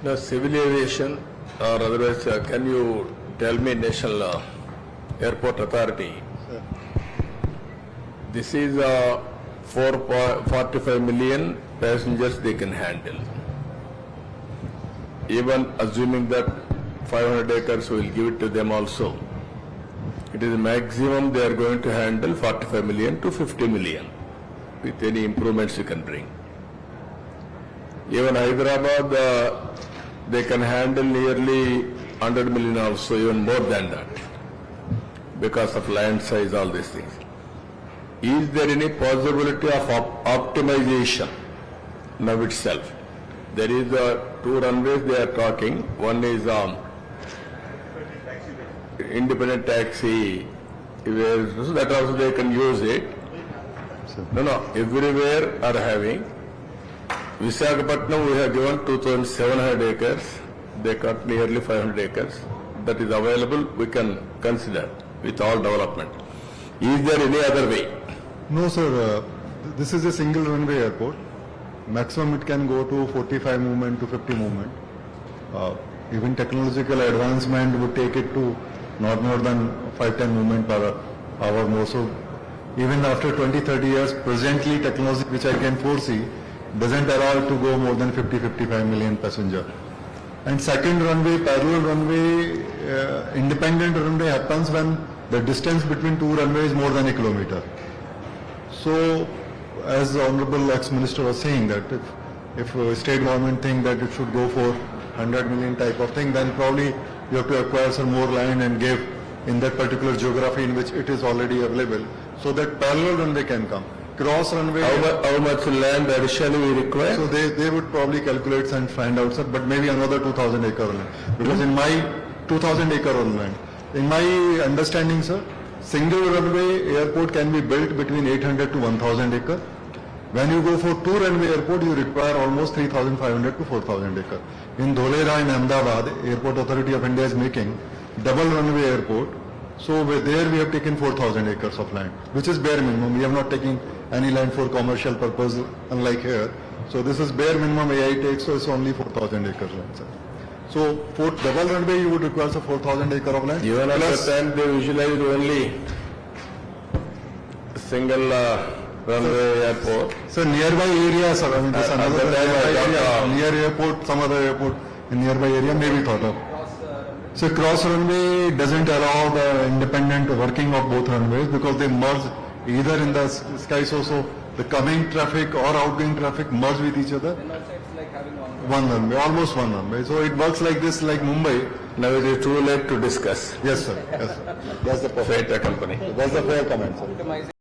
Now, civil aviation, or otherwise, can you tell me National Airport Authority? Sir. This is 45 million passengers they can handle. Even assuming that 500 acres will give it to them also. It is maximum they are going to handle 45 million to 50 million with any improvements you can bring. Even Hyderabad, they can handle nearly 100 million also, even more than that, because of land size, all these things. Is there any possibility of optimization now itself? There is two runways they are talking. One is independent taxi, so that also they can use it. No, everywhere are having. Visakhapatnam we have given 2,700 acres. They cut nearly 500 acres. That is available, we can consider with all development. Is there any other way? No, sir. This is a single runway airport. Maximum it can go to 45 movement to 50 movement. Even technological advancement would take it to not more than 5-10 movement per hour more. So even after 20-30 years, presently technology which I can foresee doesn't allow it to go more than 50-55 million passenger. And second runway, parallel runway, independent runway happens when the distance between two runways is more than 1 kilometer. So, as the Honorable ex-minister was saying that if state government think that it should go for 100 million type of thing, then probably you have to acquire some more land and give in that particular geography in which it is already available, so that parallel runway can come. Cross runway. How much land additionally we require? So they would probably calculate and find out, sir, but maybe another 2,000 acre land. Because in my 2,000 acre land, in my understanding, sir, single runway airport can be built between 800 to 1,000 acre. When you go for two runway airport, you require almost 3,500 to 4,000 acre. In Dholera in Ahmedabad, Airport Authority of India is making double runway airport. So there we have taken 4,000 acres of land, which is bare minimum. We have not taken any land for commercial purpose, unlike here. So this is bare minimum AI takes, so it's only 4,000 acres land, sir. So for double runway, you would require 4,000 acre of land. Even at the time they visualized only single runway airport. So nearby area, sir. I mean, this another time area, near airport, some other airport in nearby area may be thought of. So cross runway doesn't allow the independent working of both runways because they merge either in the sky, so the coming traffic or outgoing traffic merge with each other. And also it's like having One runway, almost one runway. So it works like this, like Mumbai. Now it is too late to discuss. Yes, sir. Yes, sir. That's the perfect. Freighter company. That's the fair comment, sir. optimizing